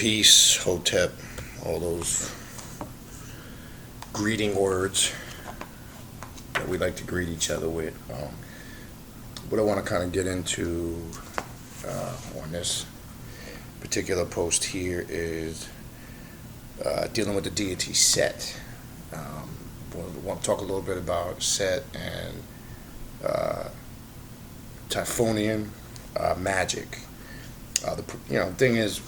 Peace, Hotep, all those greeting words that we like to greet each other with. What I want to kind of get into on this particular post here is dealing with the deity Set. We want to talk a little bit about Set and Typhonian magic. The thing is,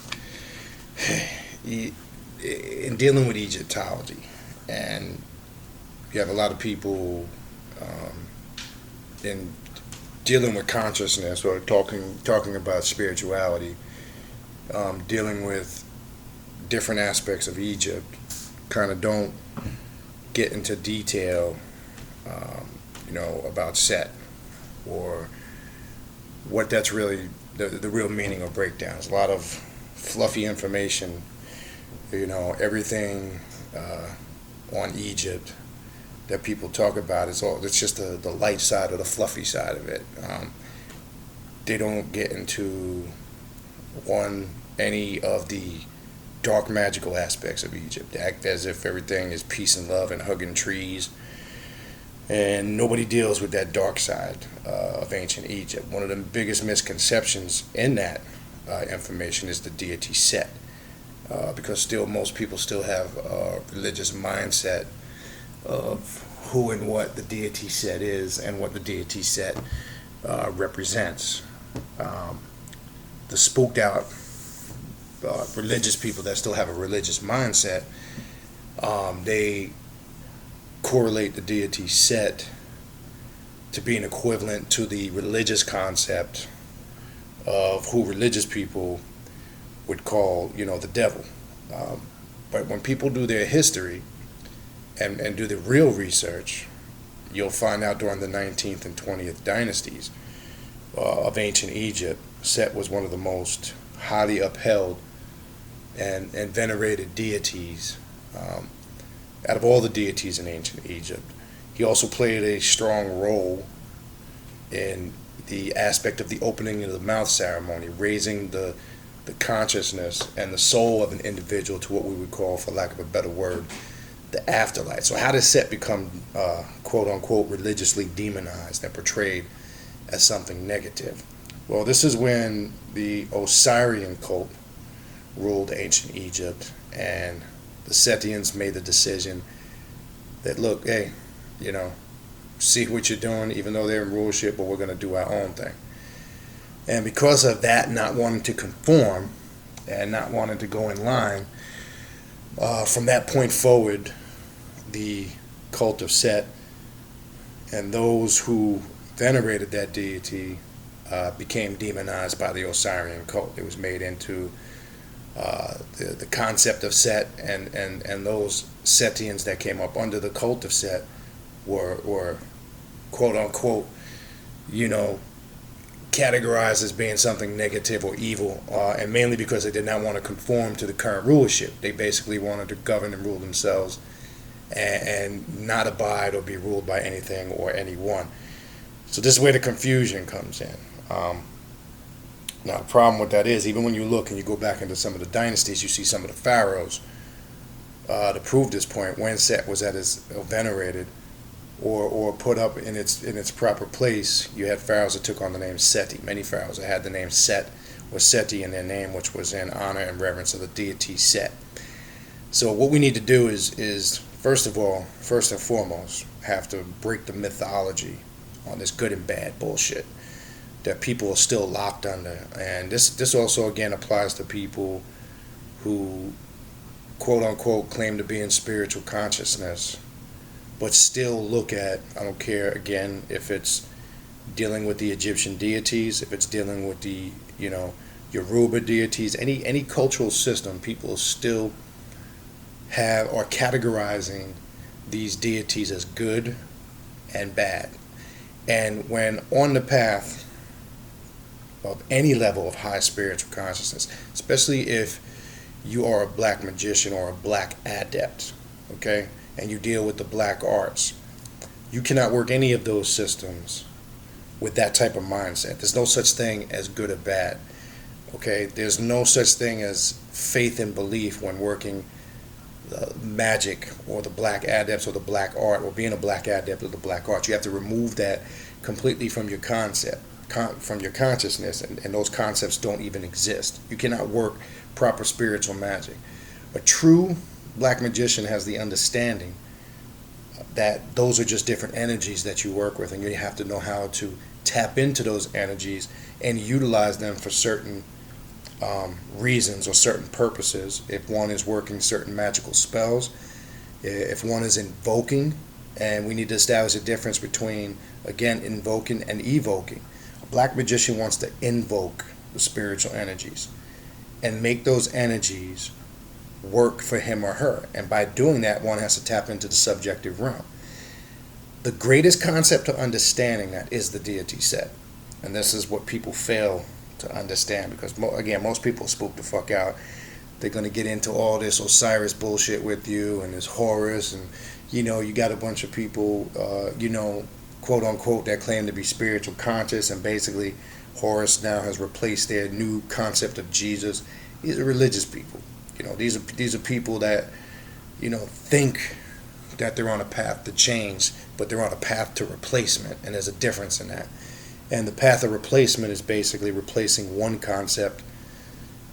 in dealing with Egyptology, and you have a lot of people in dealing with consciousness or talking about spirituality, dealing with different aspects of Egypt, kind of don't get into detail, about Set or what that's really the real meaning of breakdowns. A lot of fluffy information, everything on Egypt that people talk about it's just the light side or the fluffy side of it. They don't get into any of the dark magical aspects of Egypt. They act as if everything is peace and love and hugging trees, and nobody deals with that dark side of ancient Egypt. One of the biggest misconceptions in that information is the deity Set, because most people still have a religious mindset of who and what the deity Set is and what the deity Set represents. The spooked out religious people that still have a religious mindset, they correlate the deity Set to being equivalent to the religious concept of who religious people would call, the devil. But when people do their history and do the real research, you'll find out during the 19th and 20th dynasties of ancient Egypt, Set was one of the most highly upheld and venerated deities out of all the deities in ancient Egypt. He also played a strong role in the aspect of the opening of the mouth ceremony, raising the consciousness and the soul of an individual to what we would call, for lack of a better word, the afterlife. So how does Set become, quote unquote, religiously demonized and portrayed as something negative? Well, this is when the Osirian cult ruled ancient Egypt, and the Setians made the decision that, look, hey, see what you're doing, even though they're in rulership, but we're going to do our own thing. And because of that, not wanting to conform and not wanting to go in line, from that point forward, the cult of Set and those who venerated that deity became demonized by the Osirian cult. It was made into the concept of Set, and those Setians that came up under the cult of Set were quote unquote, categorized as being something negative or evil, and mainly because they did not want to conform to the current rulership. They basically wanted to govern and rule themselves and not abide or be ruled by anything or anyone. So this is where the confusion comes in. Now, the problem with that is, even when you look and you go back into some of the dynasties, you see some of the pharaohs to prove this point. When Set was at his venerated or put up in its proper place, you had pharaohs that took on the name Seti. Many pharaohs that had the name Set or Seti in their name, which was in honor and reverence of the deity Set. So what we need to do is first and foremost, have to break the mythology on this good and bad bullshit that people are still locked under. And this also again applies to people who quote unquote claim to be in spiritual consciousness, but still look at, I don't care again if it's dealing with the Egyptian deities, if it's dealing with the Yoruba deities, any cultural system, people still are categorizing these deities as good and bad. And when on the path of any level of high spiritual consciousness, especially if you are a black magician or a black adept, okay, and you deal with the black arts, you cannot work any of those systems with that type of mindset. There's no such thing as good or bad. Okay, there's no such thing as faith and belief when working the magic or the black adepts or the black art or being a black adept or the black art. You have to remove that completely from your from your consciousness, and those concepts don't even exist. You cannot work proper spiritual magic. A true black magician has the understanding that those are just different energies that you work with, and you have to know how to tap into those energies and utilize them for certain reasons or certain purposes. If one is working certain magical spells, if one is invoking, and we need to establish a difference between, again, invoking and evoking. A black magician wants to invoke the spiritual energies and make those energies work for him or her. And by doing that, one has to tap into the subjective realm. The greatest concept to understanding that is the deity set. And this is what people fail to understand, because, again, most people spook the fuck out. They're going to get into all this Osiris bullshit with you and this Horus, and, you got a bunch of people, quote unquote, that claim to be spiritual conscious, and basically Horus now has replaced their new concept of Jesus. These are religious people. These are people that, think that they're on a path to change, but they're on a path to replacement, and there's a difference in that. And the path of replacement is basically replacing one concept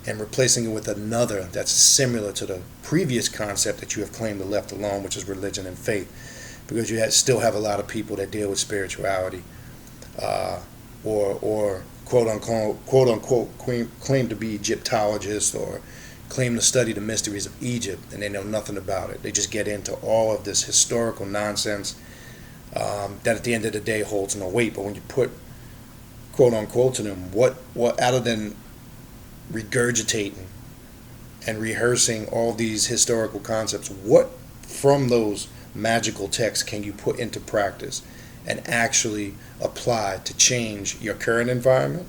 and replacing it with another that's similar to the previous concept that you have claimed to left alone, which is religion and faith, because you still have a lot of people that deal with spirituality, or quote unquote claim to be Egyptologists, or claim to study the mysteries of Egypt, and they know nothing about it. They just get into all of this historical nonsense that at the end of the day holds no weight. But when you put quote unquote to them, what other than regurgitating and rehearsing all these historical concepts, what from those magical texts can you put into practice and actually apply to change your current environment,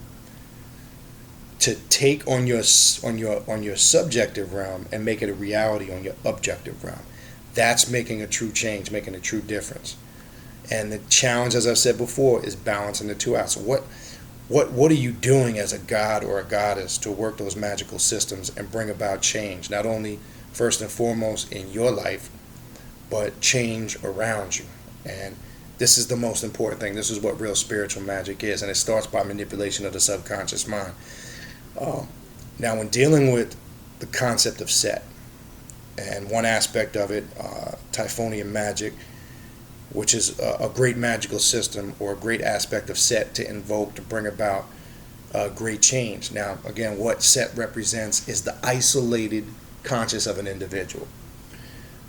to take on your subjective realm and make it a reality on your objective realm? That's making a true change, making a true difference. And the challenge, as I've said before, is balancing the two out. So what are you doing as a god or a goddess to work those magical systems and bring about change, not only first and foremost in your life, but change around you? And this is the most important thing. This is what real spiritual magic is, and it starts by manipulation of the subconscious mind. Now, when dealing with the concept of Set, and one aspect of it, Typhonian magic, which is a great magical system or a great aspect of Set to invoke to bring about great change. Now, again, what Set represents is the isolated conscious of an individual.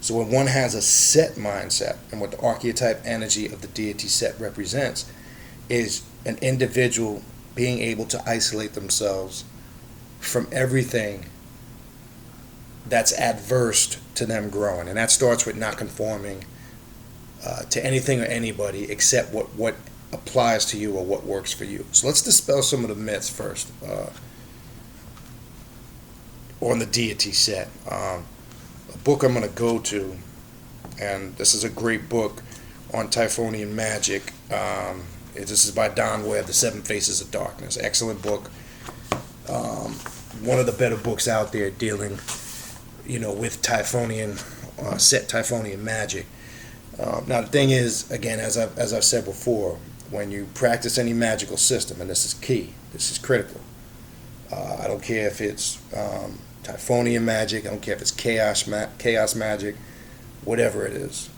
So when one has a Set mindset, and what the archetype energy of the deity Set represents is an individual being able to isolate themselves from everything that's adverse to them growing. And that starts with not conforming to anything or anybody except what applies to you or what works for you. So let's dispel some of the myths first on the deity Set. A book I'm going to go to, and this is a great book on Typhonian magic. This is by Don Webb, The Seven Faces of Darkness. Excellent book. One of the better books out there dealing, with Typhonian, Set Typhonian magic. Now the thing is, again, as I've said before, when you practice any magical system, and this is key, this is critical. I don't care if it's Typhonian magic, I don't care if it's chaos magic, whatever it is.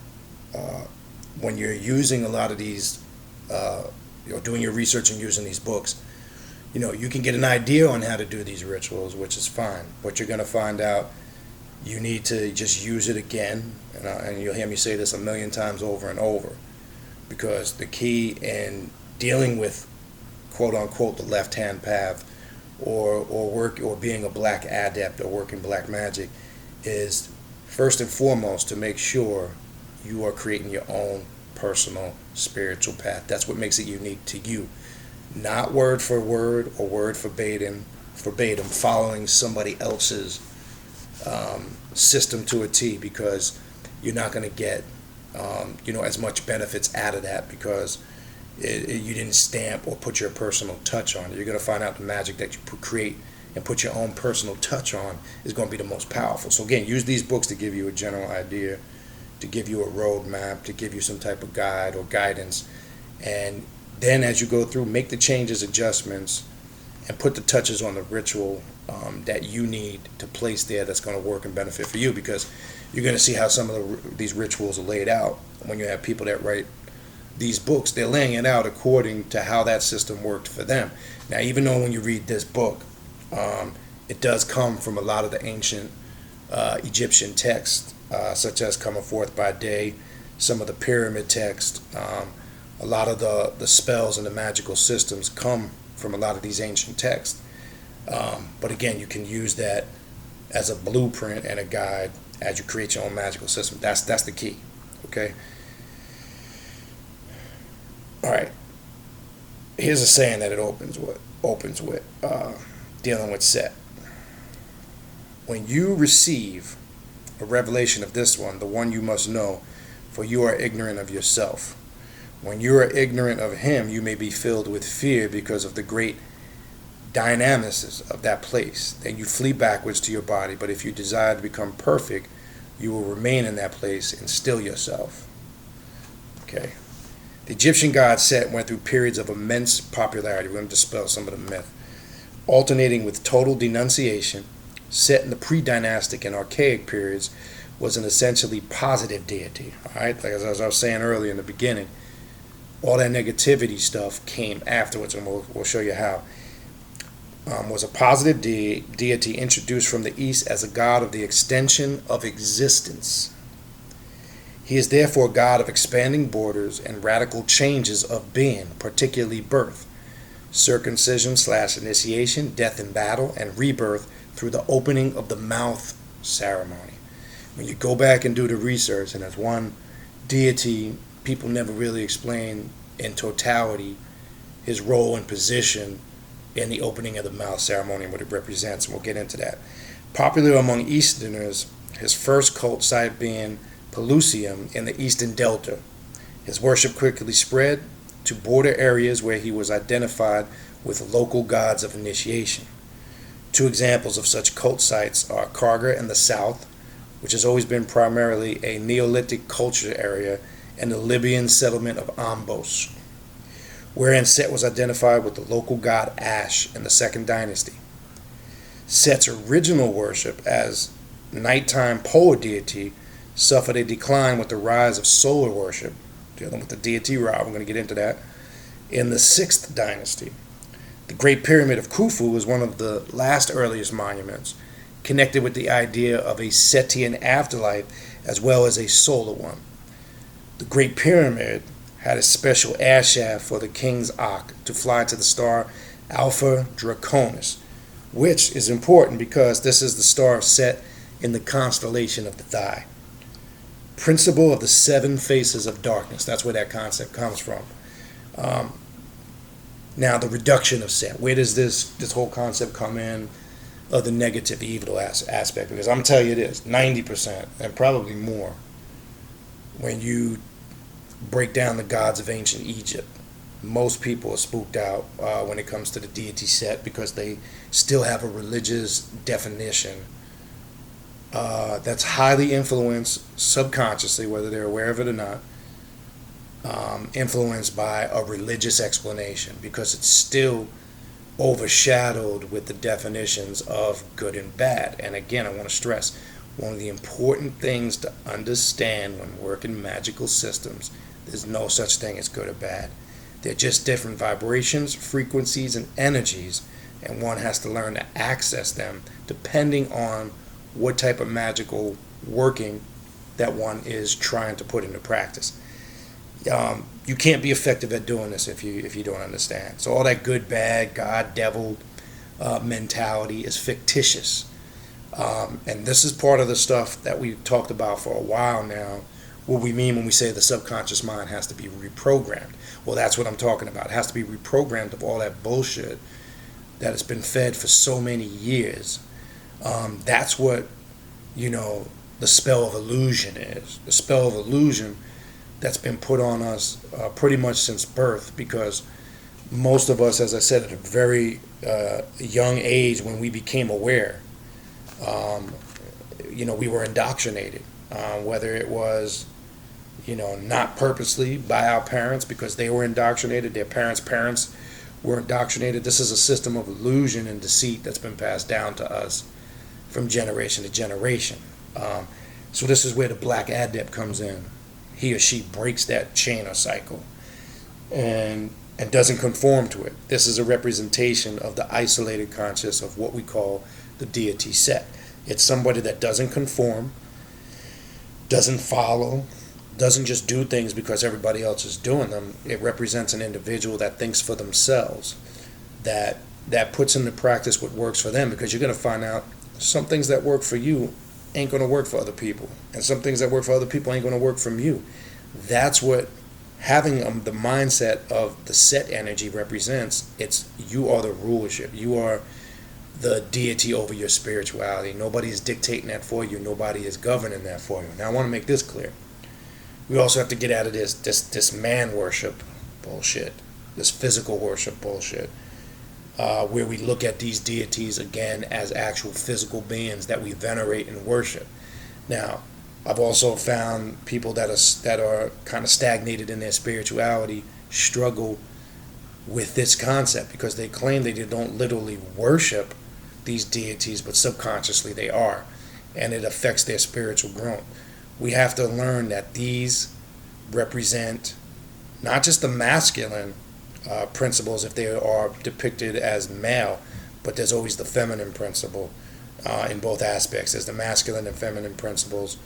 When you're using a lot of these, doing your research and using these books, you can get an idea on how to do these rituals, which is fine. But you're going to find out you need to just use it again, and you'll hear me say this a million times over and over, because the key in dealing with quote unquote the left hand path or being a black adept or working black magic is first and foremost to make sure you are creating your own personal spiritual path. That's what makes it unique to you, not word for word or word verbatim following somebody else's system to a T, because you're not going to get as much benefits out of that, because you didn't stamp or put your personal touch on it. You're going to find out the magic that you create and put your own personal touch on is going to be the most powerful. So again, use these books to give you a general idea, to give you a roadmap, to give you some type of guide or guidance. And then as you go through, make the changes, adjustments, and put the touches on the ritual that you need to place there that's going to work and benefit for you, because you're going to see how some of these rituals are laid out. When you have people that write these books, they're laying it out according to how that system worked for them. Now, even though when you read this book, it does come from a lot of the ancient Egyptian texts, such as Coming Forth by Day, some of the pyramid text, a lot of the spells and the magical systems come from a lot of these ancient texts. But again, you can use that as a blueprint and a guide as you create your own magical system. That's the key. Okay. All right. Here's a saying that it opens with dealing with Set. When you receive a revelation of this one, the one you must know, for you are ignorant of yourself. When you are ignorant of him, you may be filled with fear because of the great dynamics of that place. Then you flee backwards to your body. But if you desire to become perfect, you will remain in that place and still yourself. Okay. The Egyptian god Set went through periods of immense popularity. We're going to dispel some of the myth. Alternating with total denunciation, Set in the pre-dynastic and archaic periods was an essentially positive deity. All right, like as I was saying earlier in the beginning, all that negativity stuff came afterwards, and we'll show you how. Was a positive deity introduced from the east as a god of the extension of existence. He is therefore a god of expanding borders and radical changes of being, particularly birth, circumcision/initiation, death in battle, and rebirth through the opening of the mouth ceremony. When you go back and do the research, and there's one deity people never really explain in totality his role and position in the opening of the mouth ceremony and what it represents, and we'll get into that. Popular among Easterners, his first cult site being Pelusium in the Eastern Delta. His worship quickly spread to border areas where he was identified with local gods of initiation. Two examples of such cult sites are Karga in the south, which has always been primarily a Neolithic culture area, and the Libyan settlement of Ambos, wherein Set was identified with the local god Ash in the Second Dynasty. Set's original worship as nighttime polar deity suffered a decline with the rise of solar worship, dealing with the deity Ra, we're going to get into that, in the Sixth Dynasty. The Great Pyramid of Khufu is one of the last earliest monuments, connected with the idea of a Setian afterlife as well as a solar one. The Great Pyramid had a special air shaft for the king's Akh to fly to the star Alpha Draconis, which is important because this is the star set in the constellation of the Thigh. Principle of the seven faces of darkness. That's where that concept comes from. Now, the reduction of Set. Where does this whole concept come in of the negative evil aspect? Because I'm going to tell you this, 90% and probably more, when you break down the gods of ancient Egypt, most people are spooked out when it comes to the deity Set because they still have a religious definition that's highly influenced subconsciously, whether they're aware of it or not, influenced by a religious explanation, because it's still overshadowed with the definitions of good and bad. And again, I want to stress, one of the important things to understand when working magical systems, there's no such thing as good or bad. They're just different vibrations, frequencies, and energies, and one has to learn to access them depending on what type of magical working that one is trying to put into practice. You can't be effective at doing this if you don't understand. So all that good, bad, God, devil mentality is fictitious. And this is part of the stuff that we've talked about for a while now, what we mean when we say the subconscious mind has to be reprogrammed. Well, that's what I'm talking about. It has to be reprogrammed of all that bullshit that has been fed for so many years. That's what, the spell of illusion is. The spell of illusion that's been put on us pretty much since birth, because most of us, as I said at the very young age when we became aware. We were indoctrinated, whether it was, not purposely by our parents because they were indoctrinated, their parents were indoctrinated. This is a system of illusion and deceit that's been passed down to us from generation to generation. So this is where the black adept comes in. He or she breaks that chain or cycle and doesn't conform to it. This is a representation of the isolated conscious of what we call the deity Set. It's somebody that doesn't conform, doesn't follow, doesn't just do things because everybody else is doing them. It represents an individual that thinks for themselves, that puts into practice what works for them, because you're going to find out some things that work for you ain't going to work for other people, and some things that work for other people ain't going to work from you. That's what having the mindset of the Set energy represents. It's you are the rulership. You are the deity over your spirituality. Nobody is dictating that for you. Nobody is governing that for you. Now I want to make this clear. We also have to get out of this man worship bullshit, this physical worship bullshit, where we look at these deities again as actual physical beings that we venerate and worship. Now, I've also found people that are kind of stagnated in their spirituality struggle with this concept because they claim they don't literally worship these deities, but subconsciously they are, and it affects their spiritual growth. We have to learn that these represent not just the masculine principles if they are depicted as male, but there's always the feminine principle in both aspects. There's the masculine and feminine principles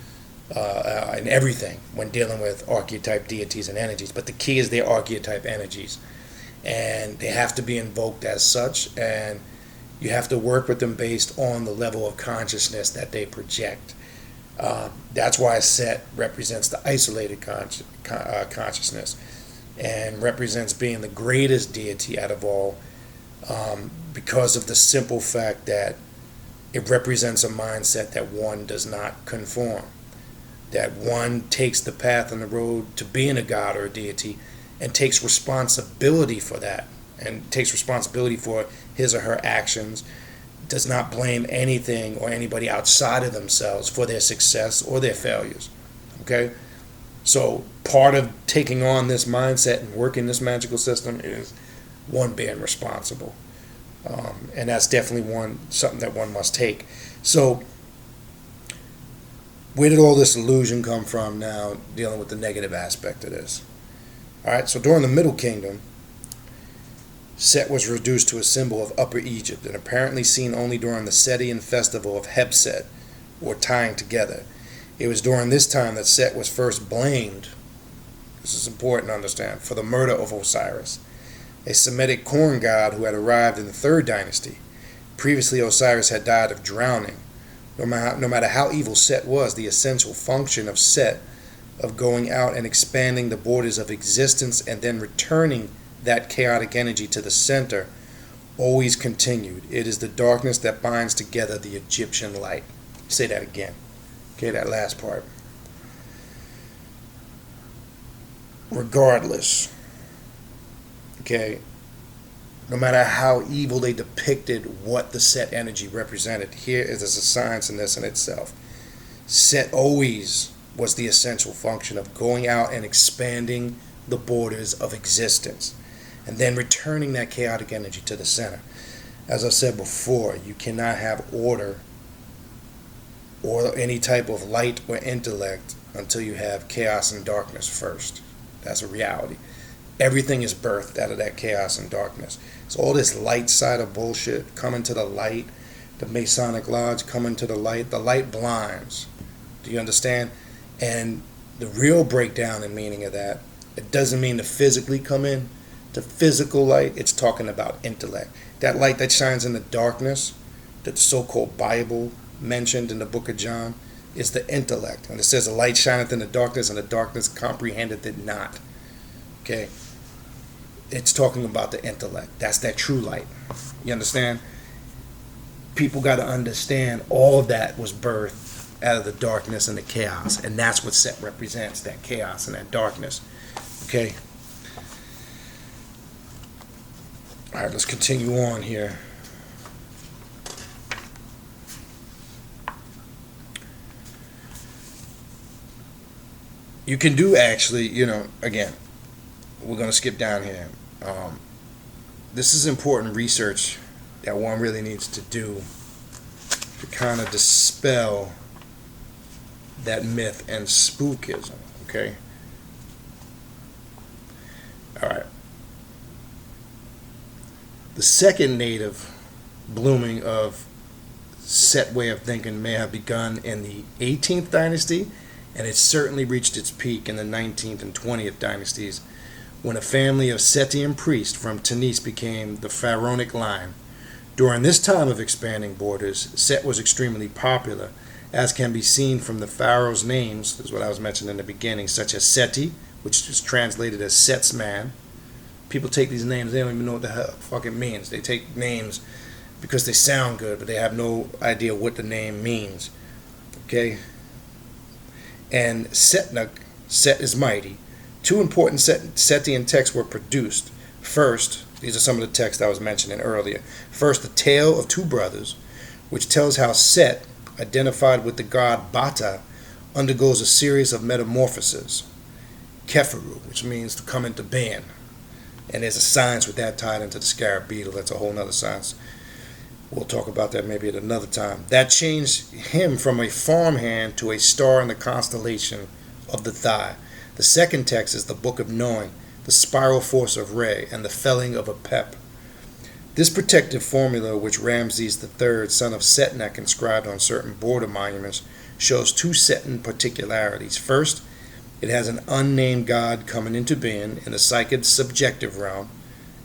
in everything when dealing with archetype deities and energies. But the key is their archetype energies, and they have to be invoked as such, and you have to work with them based on the level of consciousness that they project. That's why Set represents the isolated consciousness and represents being the greatest deity out of all, because of the simple fact that it represents a mindset that one does not conform, that one takes the path and the road to being a god or a deity and takes responsibility for that, and takes responsibility for his or her actions, does not blame anything or anybody outside of themselves for their success or their failures. Okay? So part of taking on this mindset and working this magical system is one being responsible. And that's definitely something that one must take. So where did all this illusion come from now, dealing with the negative aspect of this? All right, so during the Middle Kingdom, Set was reduced to a symbol of Upper Egypt and apparently seen only during the Setian festival of Hebset, or tying together. It was during this time that Set was first blamed, this is important to understand, for the murder of Osiris, a Semitic corn god who had arrived in the 3rd dynasty. Previously, Osiris had died of drowning. No matter how evil Set was, the essential function of Set, of going out and expanding the borders of existence and then returning that chaotic energy to the center, always continued. It is the darkness that binds together the Egyptian light. Say that again. Okay, that last part. Regardless, okay, no matter how evil they depicted what the Set energy represented, here is a science in this in itself. Set always was the essential function of going out and expanding the borders of existence, and then returning that chaotic energy to the center. As I said before, you cannot have order or any type of light or intellect until you have chaos and darkness first. That's a reality. Everything is birthed out of that chaos and darkness. So all this light side of bullshit, coming to the light, the Masonic Lodge coming to the light blinds. Do you understand? And the real breakdown and meaning of that, it doesn't mean to physically come in, the physical light. It's talking about intellect. That light that shines in the darkness, that the so-called Bible mentioned in the book of John, is the intellect. And it says the light shineth in the darkness, and the darkness comprehendeth it not. Okay? It's talking about the intellect. That's that true light. You understand? People got to understand all of that was birthed out of the darkness and the chaos. And that's what Set represents, that chaos and that darkness. Okay? All right, let's continue on here. you can do actually, again, we're going to skip down here. This is important research that one really needs to do to kind of dispel that myth and spookism, okay? All right. The second native blooming of Set way of thinking may have begun in the 18th dynasty, and it certainly reached its peak in the 19th and 20th dynasties, when a family of Setian priests from Tanis became the pharaonic line. During this time of expanding borders, Set was extremely popular, as can be seen from the pharaoh's names, this is what I was mentioning in the beginning, such as Seti, which is translated as Set's man. People take these names, they don't even know what the hell fuck it means. They take names because they sound good, but they have no idea what the name means. Okay? And Setnuk, Set is mighty. Two important Setian texts were produced. First, these are some of the texts I was mentioning earlier. First, the Tale of Two Brothers, which tells how Set, identified with the god Bata, undergoes a series of metamorphoses. Keferu, which means to come into being. And there's a science with that tied into the scarab beetle. That's a whole nother science. We'll talk about that maybe at another time. That changed him from a farmhand to a star in the constellation of the thigh. The second text is the Book of Knowing, the spiral force of Re, and the felling of Apep. This protective formula, which Ramses III, son of Setnek, inscribed on certain border monuments, shows two Setan particularities. First, it has an unnamed god coming into being in the psychic subjective realm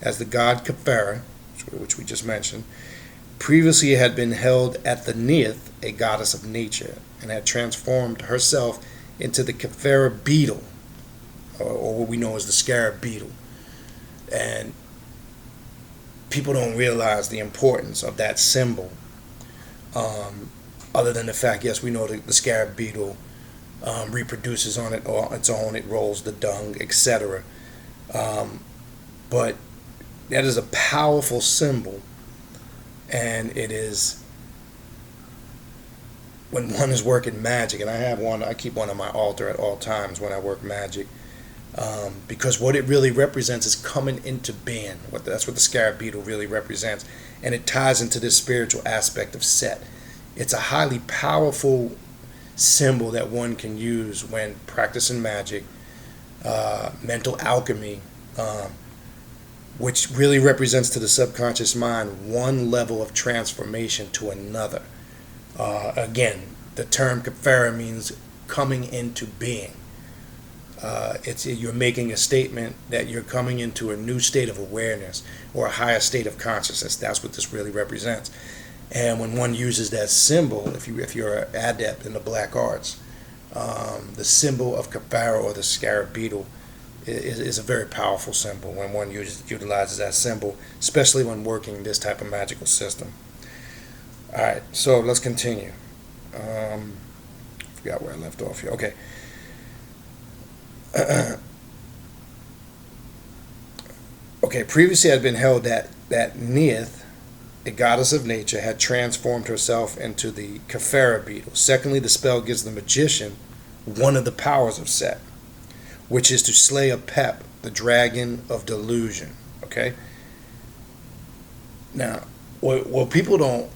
as the god Khepera, which we just mentioned. Previously it had been held at the Neith, a goddess of nature, and had transformed herself into the Khepera beetle, or what we know as the scarab beetle. And people don't realize the importance of that symbol, other than the fact, yes, we know the scarab beetle reproduces on its own, it rolls the dung, etc. But that is a powerful symbol. And it is, when one is working magic, and I keep one on my altar at all times when I work magic, because what it really represents is coming into being. That's what the scarab beetle really represents, and it ties into this spiritual aspect of Set. It's a highly powerful symbol that one can use when practicing magic, mental alchemy, which really represents to the subconscious mind one level of transformation to another. Again, the term Khepera means coming into being. You're making a statement that you're coming into a new state of awareness or a higher state of consciousness. That's what this really represents. And when one uses that symbol, if you're an adept in the black arts, the symbol of Khepera or the scarab beetle is a very powerful symbol when one utilizes that symbol, especially when working this type of magical system. Alright, so let's continue. Forgot where I left off here. Okay. Okay, previously it had been held that Neith, a goddess of nature, had transformed herself into the Khepera beetle. Secondly, the spell gives the magician one of the powers of Set, which is to slay Apep, the dragon of delusion. Okay? Now, what people don't,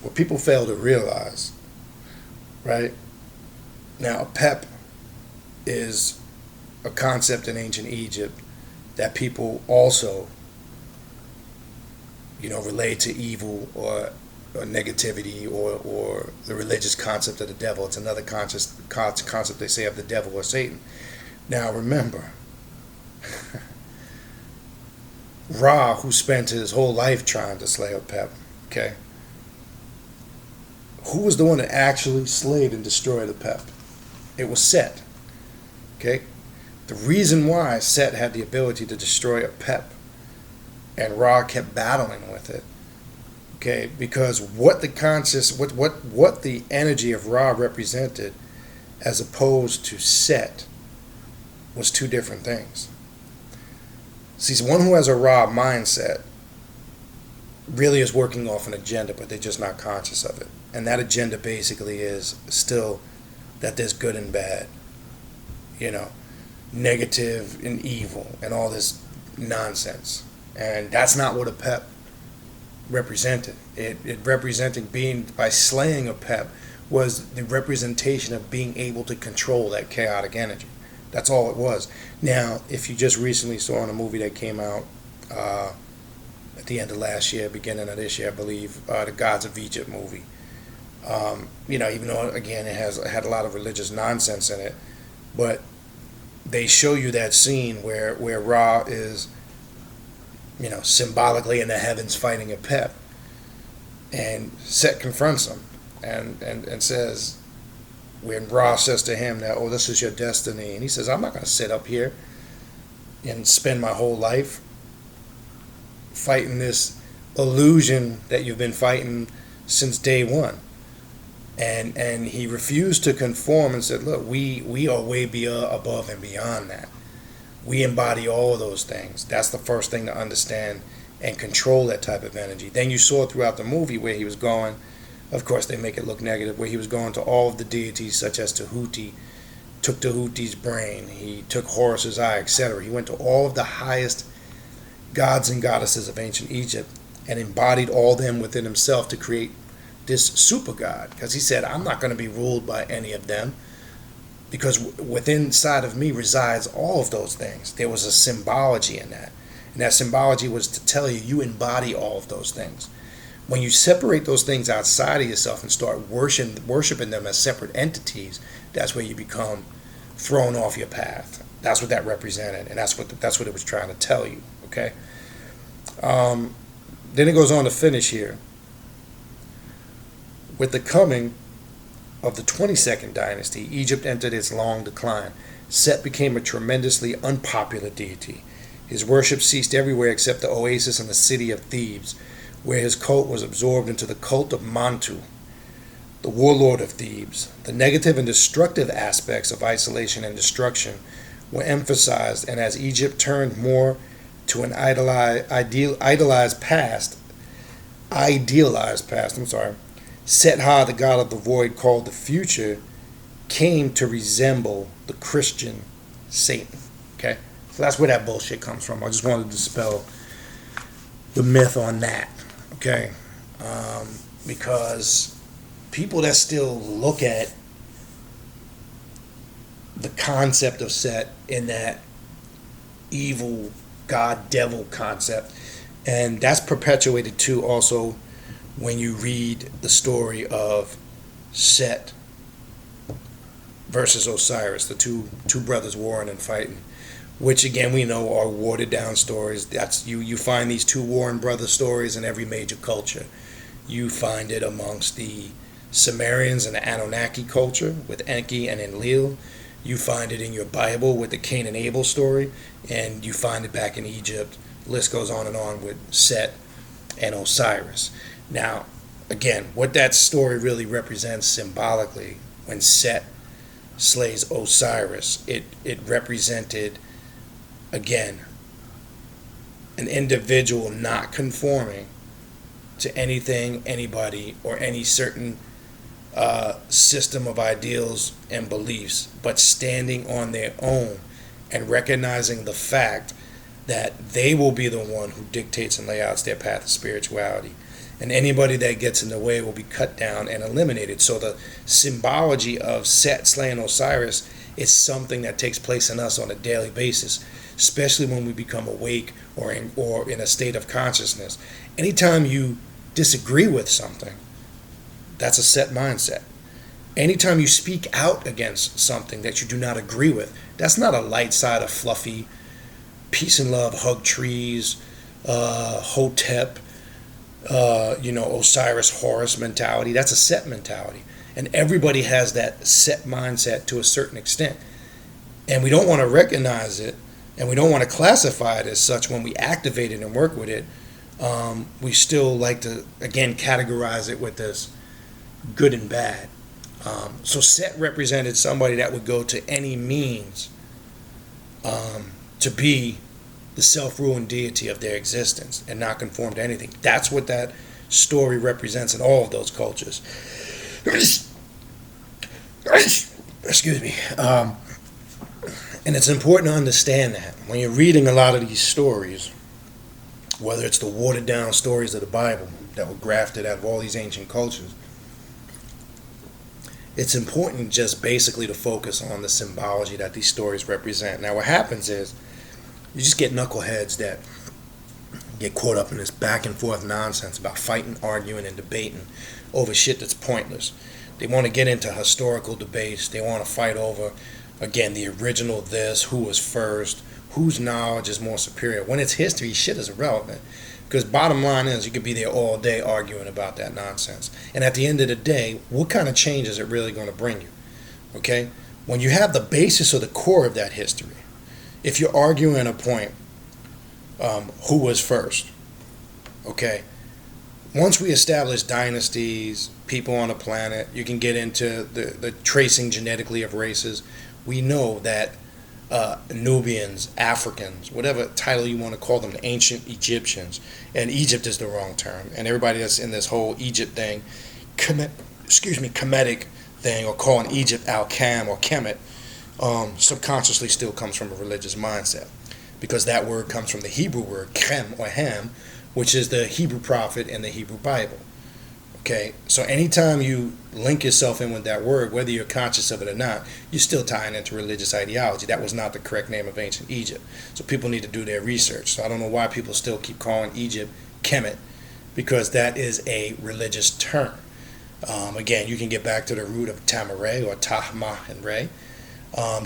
what people fail to realize, right? Now, Apep is a concept in ancient Egypt that people also, relate to evil or negativity or the religious concept of the devil. It's another concept they say of the devil or Satan. Now remember, Ra, who spent his whole life trying to slay Apep, okay? Who was the one that actually slayed and destroyed Apep? It was Set, okay? The reason why Set had the ability to destroy Apep and Ra kept battling with it, okay, because what the energy of Ra represented as opposed to Set was two different things. See, one who has a Ra mindset really is working off an agenda, but they're just not conscious of it. And that agenda basically is still that there's good and bad, you know, negative and evil, and all this nonsense. And that's not what Apep represented. It represented being, by slaying Apep, was the representation of being able to control that chaotic energy. That's all it was. Now, if you just recently saw in a movie that came out at the end of last year, beginning of this year, I believe, the Gods of Egypt movie, even though, again, it had a lot of religious nonsense in it, but they show you that scene where Ra is, symbolically in the heavens fighting Apep, and Set confronts him and says, when Ra says to him that, oh, this is your destiny, and he says, I'm not going to sit up here and spend my whole life fighting this illusion that you've been fighting since day one. And he refused to conform and said, look, we are way above and beyond that. We embody all of those things. That's the first thing to understand and control that type of energy. Then you saw throughout the movie where he was going, of course they make it look negative, where he was going to all of the deities, such as Tahuti, took Tahuti's brain, he took Horus's eye, etc. He went to all of the highest gods and goddesses of ancient Egypt and embodied all them within himself to create this super god, because he said, I'm not going to be ruled by any of them, because within inside of me resides all of those things. There was a symbology in that, and that symbology was to tell you, you embody all of those things. When you separate those things outside of yourself and start worshiping them as separate entities, that's where you become thrown off your path. That's what that represented, and that's what it was trying to tell you. Okay. Then it goes on to finish here. With the coming of the 22nd dynasty, Egypt entered its long decline. Set became a tremendously unpopular deity. His worship ceased everywhere except the oasis and the city of Thebes, where his cult was absorbed into the cult of Mantu, the warlord of Thebes. The negative and destructive aspects of isolation and destruction were emphasized, and as Egypt turned more to an idealized past, Set-Ha, the god of the void called the future, came to resemble the Christian Satan. Okay? So that's where that bullshit comes from. I just wanted to dispel the myth on that. Okay? Because people that still look at the concept of Set in that evil god devil concept, and that's perpetuated too also when you read the story of Set versus Osiris, the two brothers warring and fighting, which again we know are watered down stories. That's you find these two warring brother stories in every major culture. You find it amongst the Sumerians and the Anunnaki culture with Enki and Enlil. You find it in your Bible with the Cain and Abel story, and you find it back in Egypt. The list goes on and on with Set and Osiris. Now, again, what that story really represents symbolically, when Set slays Osiris, it represented, again, an individual not conforming to anything, anybody, or any certain system of ideals and beliefs, but standing on their own and recognizing the fact that they will be the one who dictates and layouts their path of spirituality. And anybody that gets in the way will be cut down and eliminated. So the symbology of Set slaying Osiris is something that takes place in us on a daily basis, especially when we become awake or in a state of consciousness. Anytime you disagree with something, that's a Set mindset. Anytime you speak out against something that you do not agree with, that's not a light side of fluffy, peace and love, hug trees, Hotep, Osiris, Horus mentality. That's a Set mentality. And everybody has that Set mindset to a certain extent. And we don't want to recognize it, and we don't want to classify it as such when we activate it and work with it. We still like to, again, categorize it with this good and bad. So Set represented somebody that would go to any means to be the self-ruling deity of their existence and not conform to anything. That's what that story represents in all of those cultures. Excuse me. And it's important to understand that when you're reading a lot of these stories, whether it's the watered down stories of the Bible that were grafted out of all these ancient cultures, it's important just basically to focus on the symbology that these stories represent. Now, what happens is you just get knuckleheads that get caught up in this back and forth nonsense about fighting, arguing, and debating over shit that's pointless. They want to get into historical debates. They want to fight over, again, the original this, who was first, whose knowledge is more superior. When it's history, shit is irrelevant. Because bottom line is, you could be there all day arguing about that nonsense. And at the end of the day, what kind of change is it really going to bring you? Okay? When you have the basis or the core of that history, if you're arguing a point, who was first? Okay? Once we establish dynasties, people on a planet, you can get into the tracing genetically of races. We know that Nubians, Africans, whatever title you want to call them, the ancient Egyptians, and Egypt is the wrong term, and everybody that's in this whole Egypt thing, Kemetic thing, or calling Egypt Al-Kam or Kemet, subconsciously still comes from a religious mindset, because that word comes from the Hebrew word Chem or Ham, which is the Hebrew prophet in the Hebrew Bible. Okay, so anytime you link yourself in with that word, whether you're conscious of it or not, you're still tying into religious ideology. That was not the correct name of ancient Egypt. So people need to do their research. So I don't know why people still keep calling Egypt Kemet, because that is a religious term. Again, you can get back to the root of Tamaray or Tahma and Ray.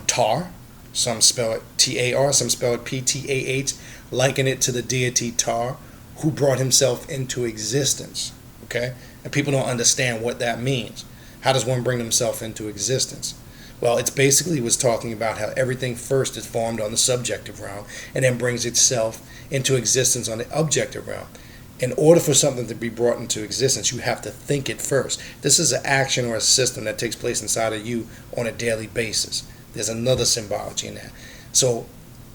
Tar, some spell it T-A-R, some spell it P-T-A-H, liken it to the deity Tar, who brought himself into existence. Okay? And people don't understand what that means. How does one bring himself into existence? Well, it's basically was talking about how everything first is formed on the subjective realm and then brings itself into existence on the objective realm. In order for something to be brought into existence, you have to think it first. This is an action or a system that takes place inside of you on a daily basis. There's another symbology in that. So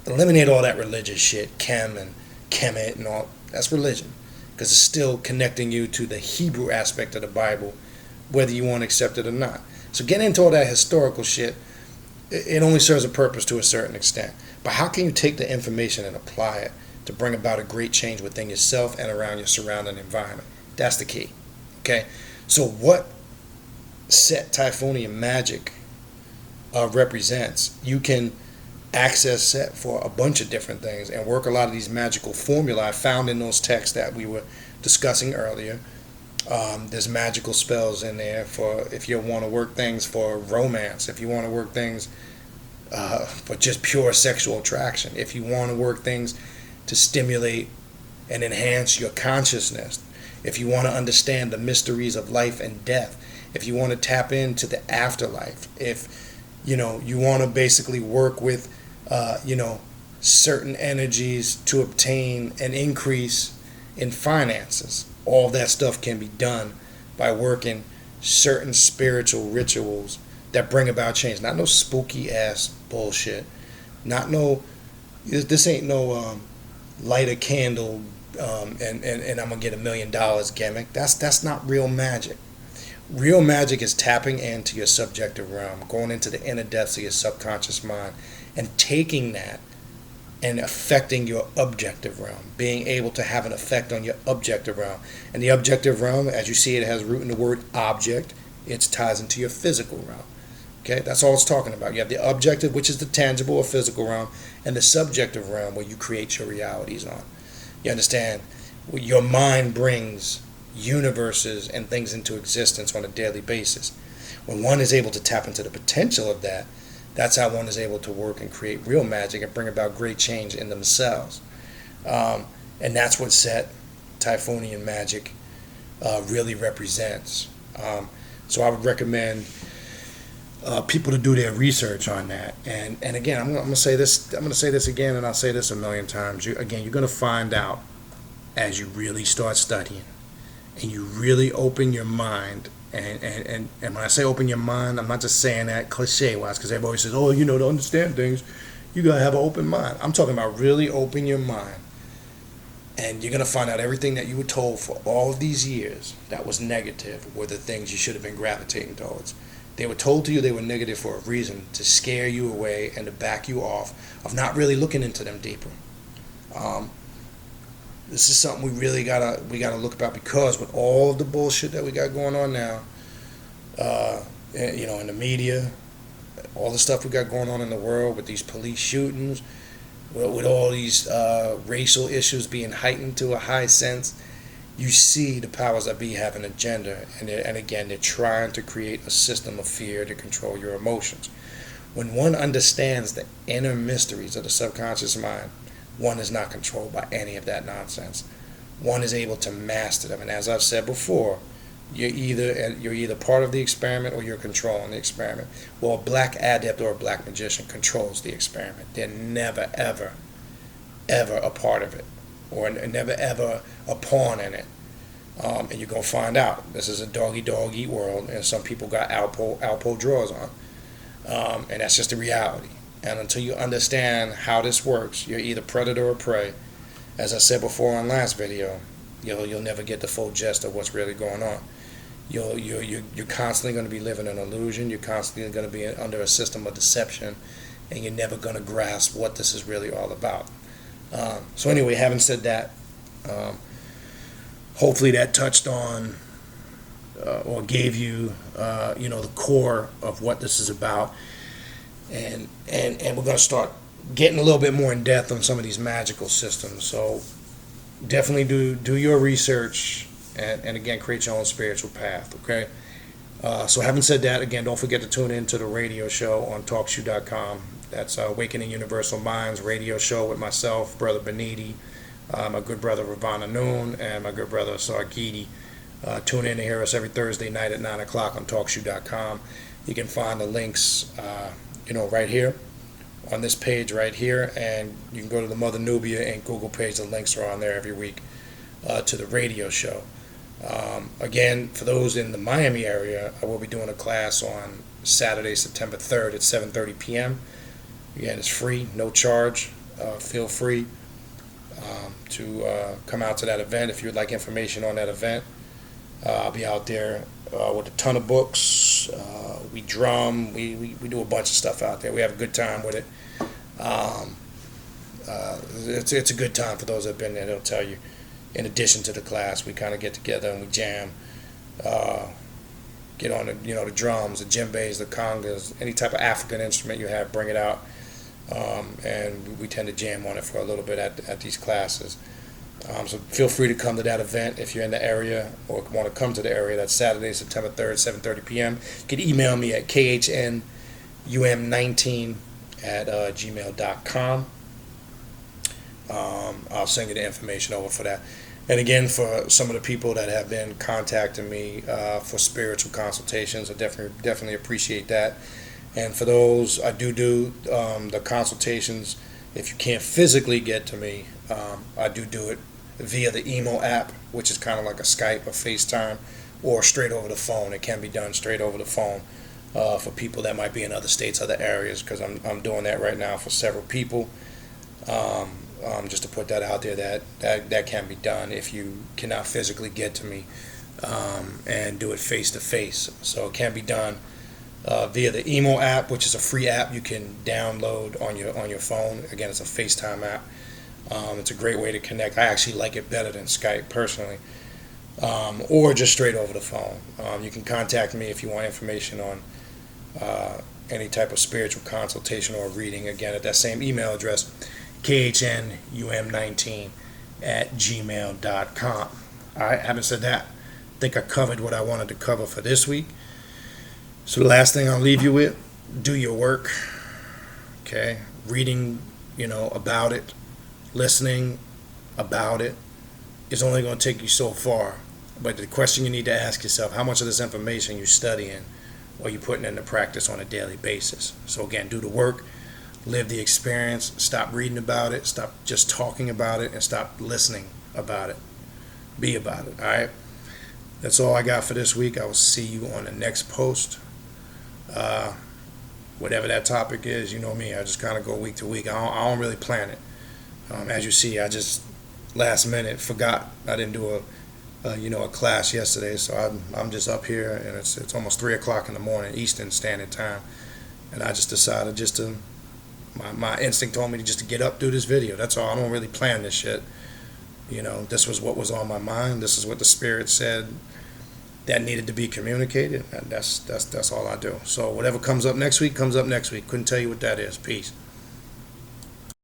eliminate all that religious shit, Chem and Kemet and all. That's religion. Because it's still connecting you to the Hebrew aspect of the Bible, whether you want to accept it or not. So getting into all that historical shit, it only serves a purpose to a certain extent. But how can you take the information and apply it to bring about a great change within yourself and around your surrounding environment? That's the key. Okay? So what Set Typhonian magic represents, you can access Set for a bunch of different things and work a lot of these magical formulae found in those texts that we were discussing earlier. There's magical spells in there for if you want to work things for romance, if you want to work things for just pure sexual attraction, if you want to work things to stimulate and enhance your consciousness, if you want to understand the mysteries of life and death, if you want to tap into the afterlife, if you want to basically work with certain energies to obtain an increase in finances. All that stuff can be done by working certain spiritual rituals that bring about change. Not no spooky ass bullshit. This ain't no light a candle and I'm gonna get $1 million gimmick. That's not real magic. Real magic is tapping into your subjective realm, going into the inner depths of your subconscious mind, and taking that and affecting your objective realm, being able to have an effect on your objective realm. And the objective realm, as you see, it has root in the word object. It ties into your physical realm. Okay, that's all it's talking about. You have the objective, which is the tangible or physical realm, and the subjective realm, where you create your realities on. You understand? Your mind brings universes and things into existence on a daily basis. When one is able to tap into the potential of that, that's how one is able to work and create real magic and bring about great change in themselves. And that's what Set Typhonian magic really represents. So I would recommend people to do their research on that. And again, I'm going to say this again, and I'll say this a million times. You're going to find out as you really start studying and you really open your mind. And when I say open your mind, I'm not just saying that cliche-wise, because everybody says, to understand things, you got to have an open mind. I'm talking about really open your mind. And you're going to find out everything that you were told for all of these years that was negative were the things you should have been gravitating towards. They were told to you they were negative for a reason, to scare you away and to back you off of not really looking into them deeper. This is something we gotta look about, because with all the bullshit that we got going on now, in the media, all the stuff we got going on in the world with these police shootings, with all these racial issues being heightened to a high sense, you see the powers that be have an agenda, and again, they're trying to create a system of fear to control your emotions. When one understands the inner mysteries of the subconscious mind, one is not controlled by any of that nonsense. One is able to master them, and as I've said before, you're either part of the experiment or you're controlling the experiment. Well, a black adept or a black magician controls the experiment. They're never, ever, ever a part of it, or never, ever a pawn in it. And you're going to find out. This is a dog-eat world, and some people got Alpo drawers on. And that's just the reality. And until you understand how this works, you're either predator or prey. As I said before on last video, you'll never get the full gist of what's really going on. You're constantly going to be living an illusion. You're constantly going to be under a system of deception, and you're never going to grasp what this is really all about. So anyway, having said that, hopefully that touched on or gave you, the core of what this is about. And we're going to start getting a little bit more in depth on some of these magical systems. So definitely do your research, and again, create your own spiritual path, okay? So having said that, again, don't forget to tune in to the radio show on TalkShoe.com. That's Awakening Universal Minds radio show with myself, Brother Beniti, my good brother Ravana Noon, and my good brother Sargiti. Tune in to hear us every Thursday night at 9 o'clock on TalkShoe.com. You can find the links right here on this page right here, and you can go to the Mother Nubia and Google page. The links are on there every week to the radio show. Again, for those in the Miami area, I will be doing a class on Saturday, September 3rd at 7:30 p.m. Again, it's free, no charge. Feel free to come out to that event if you would like information on that event. I'll be out there with a ton of books. We drum. We do a bunch of stuff out there. We have a good time with it. It's a good time for those that have been there. They'll tell you. In addition to the class, we kind of get together and we jam. Get on the drums, the djembes, the congas, any type of African instrument you have, bring it out. And we tend to jam on it for a little bit at these classes. So feel free to come to that event if you're in the area or want to come to the area. That's Saturday, September 3rd, 7:30 p.m. You can email me at khnum19@gmail.com. I'll send you the information over for that. And again, for some of the people that have been contacting me for spiritual consultations, I definitely appreciate that. And for those, I do the consultations. If you can't physically get to me, I do it via the Emo app, which is kind of like a Skype or FaceTime, or straight over the phone. It can be done straight over the phone for people that might be in other states, other areas, because I'm doing that right now for several people. Just to put that out there, that can be done if you cannot physically get to me, and do it face to face. So it can be done via the Emo app, which is a free app you can download on your phone. Again, it's a FaceTime app. It's a great way to connect. I actually like it better than Skype personally, or just straight over the phone. You can contact me if you want information on any type of spiritual consultation or reading. Again, at that same email address, khnum19@gmail.com. All right, having said that, I think I covered what I wanted to cover for this week. So the last thing I'll leave you with, do your work. Okay, reading, about it, listening about it is only going to take you so far. But the question you need to ask yourself, how much of this information you studying or you putting into practice on a daily basis? So again, do the work, live the experience, stop reading about it, stop just talking about it, and stop listening about it. Be about it, all right? That's all I got for this week. I will see you on the next post. Whatever that topic is, you know me, I just kind of go week to week. I don't really plan it. As you see, I just last minute forgot. I didn't do a class yesterday. So I'm just up here, and it's almost 3 o'clock in the morning Eastern Standard Time, and I just decided just to. My instinct told me to just to get up, do this video. That's all. I don't really plan this shit. This was what was on my mind. This is what the Spirit said that needed to be communicated, and that's all I do. So whatever comes up next week comes up next week. Couldn't tell you what that is. Peace.